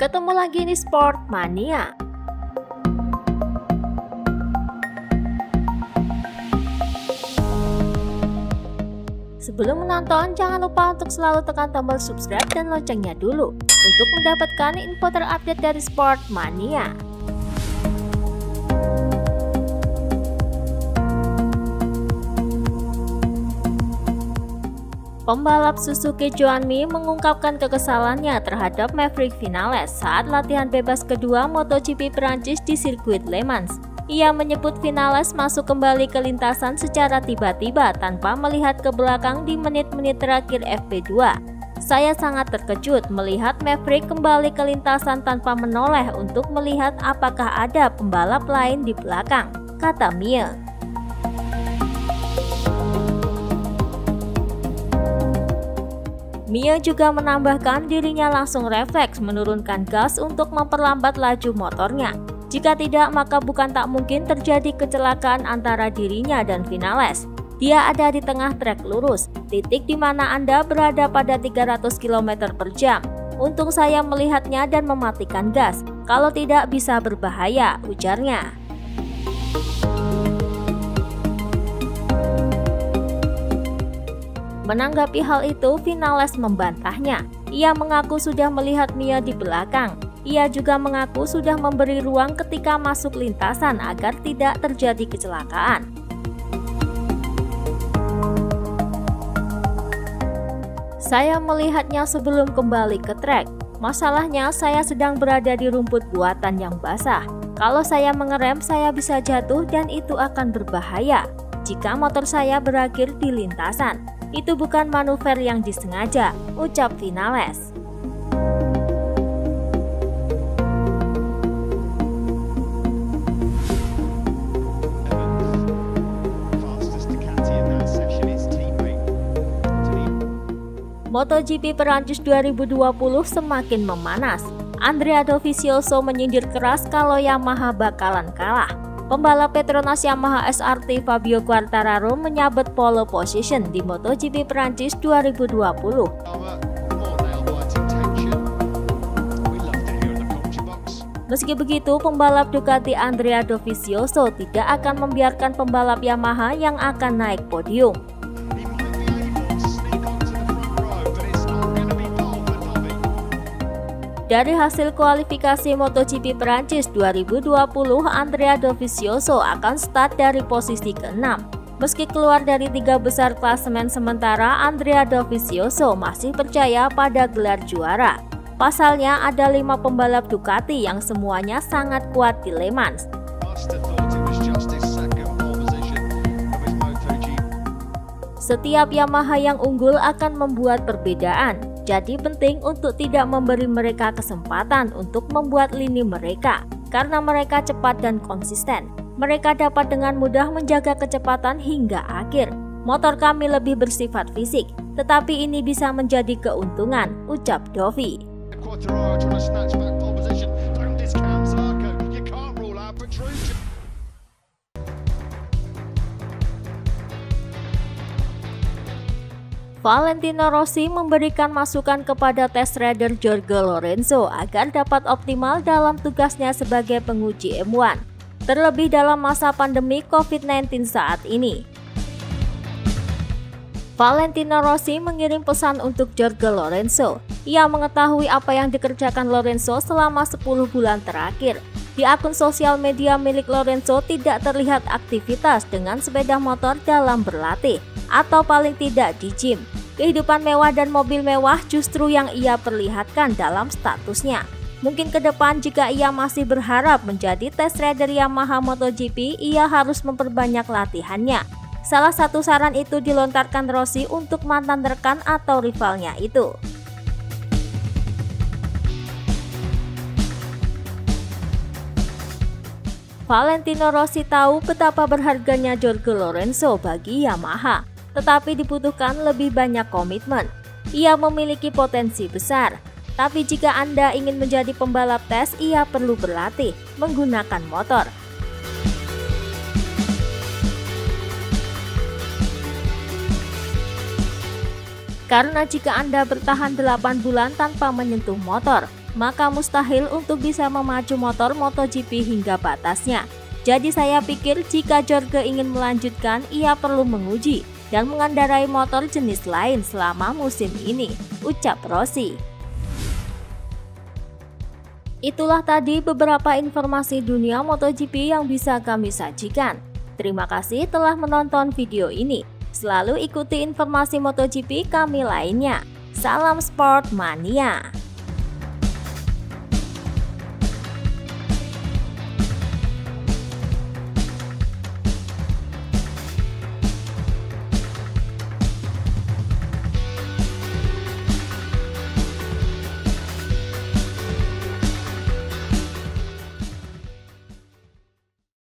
Ketemu lagi di Sport Mania. Sebelum menonton, jangan lupa untuk selalu tekan tombol subscribe dan loncengnya dulu untuk mendapatkan info terupdate dari Sport Mania. Pembalap Suzuki Joan Mir mengungkapkan kekesalannya terhadap Maverick Vinales saat latihan bebas kedua MotoGP Perancis di sirkuit Le Mans. Ia menyebut Vinales masuk kembali ke lintasan secara tiba-tiba tanpa melihat ke belakang di menit-menit terakhir FP2. Saya sangat terkejut melihat Maverick kembali ke lintasan tanpa menoleh untuk melihat apakah ada pembalap lain di belakang, kata Mir. Mir juga menambahkan dirinya langsung refleks menurunkan gas untuk memperlambat laju motornya. Jika tidak, maka bukan tak mungkin terjadi kecelakaan antara dirinya dan Vinales. Dia ada di tengah trek lurus, titik di mana Anda berada pada 300 km per jam. Untung saya melihatnya dan mematikan gas, kalau tidak bisa berbahaya, ujarnya. Menanggapi hal itu, Vinales membantahnya. Ia mengaku sudah melihat Mir di belakang. Ia juga mengaku sudah memberi ruang ketika masuk lintasan agar tidak terjadi kecelakaan. Saya melihatnya sebelum kembali ke trek. Masalahnya saya sedang berada di rumput buatan yang basah. Kalau saya mengerem, saya bisa jatuh dan itu akan berbahaya. Jika motor saya berakhir di lintasan, itu bukan manuver yang disengaja, ucap Vinales. MotoGP Perancis 2020 semakin memanas. Andrea Dovizioso menyindir keras kalau Yamaha bakalan kalah. Pembalap Petronas Yamaha SRT Fabio Quartararo menyabet pole position di MotoGP Perancis 2020. Meski begitu, pembalap Ducati Andrea Dovizioso tidak akan membiarkan pembalap Yamaha yang akan naik podium. Dari hasil kualifikasi MotoGP Perancis 2020, Andrea Dovizioso akan start dari posisi ke-6. Meski keluar dari 3 besar klasemen sementara, Andrea Dovizioso masih percaya pada gelar juara. Pasalnya ada 5 pembalap Ducati yang semuanya sangat kuat di Le Mans. Setiap Yamaha yang unggul akan membuat perbedaan. Jadi penting untuk tidak memberi mereka kesempatan untuk membuat lini mereka. Karena mereka cepat dan konsisten, mereka dapat dengan mudah menjaga kecepatan hingga akhir. Motor kami lebih bersifat fisik, tetapi ini bisa menjadi keuntungan, ucap Dovi. Valentino Rossi memberikan masukan kepada test rider Jorge Lorenzo agar dapat optimal dalam tugasnya sebagai penguji M1, terlebih dalam masa pandemi COVID-19 saat ini. Valentino Rossi mengirim pesan untuk Jorge Lorenzo. Ia mengetahui apa yang dikerjakan Lorenzo selama 10 bulan terakhir. Di akun sosial media milik Lorenzo tidak terlihat aktivitas dengan sepeda motor dalam berlatih, atau paling tidak di gym. Kehidupan mewah dan mobil mewah justru yang ia perlihatkan dalam statusnya. Mungkin ke depan jika ia masih berharap menjadi test rider Yamaha MotoGP, ia harus memperbanyak latihannya. Salah satu saran itu dilontarkan Rossi untuk mantan rekan atau rivalnya itu. Valentino Rossi tahu betapa berharganya Jorge Lorenzo bagi Yamaha, tetapi dibutuhkan lebih banyak komitmen. Ia memiliki potensi besar, tapi jika Anda ingin menjadi pembalap tes, ia perlu berlatih menggunakan motor. Karena jika Anda bertahan 8 bulan tanpa menyentuh motor, maka mustahil untuk bisa memacu motor MotoGP hingga batasnya. Jadi saya pikir jika Jorge ingin melanjutkan, ia perlu menguji dan mengendarai motor jenis lain selama musim ini, ucap Rossi. Itulah tadi beberapa informasi dunia MotoGP yang bisa kami sajikan. Terima kasih telah menonton video ini. Selalu ikuti informasi MotoGP kami lainnya. Salam Sport Mania.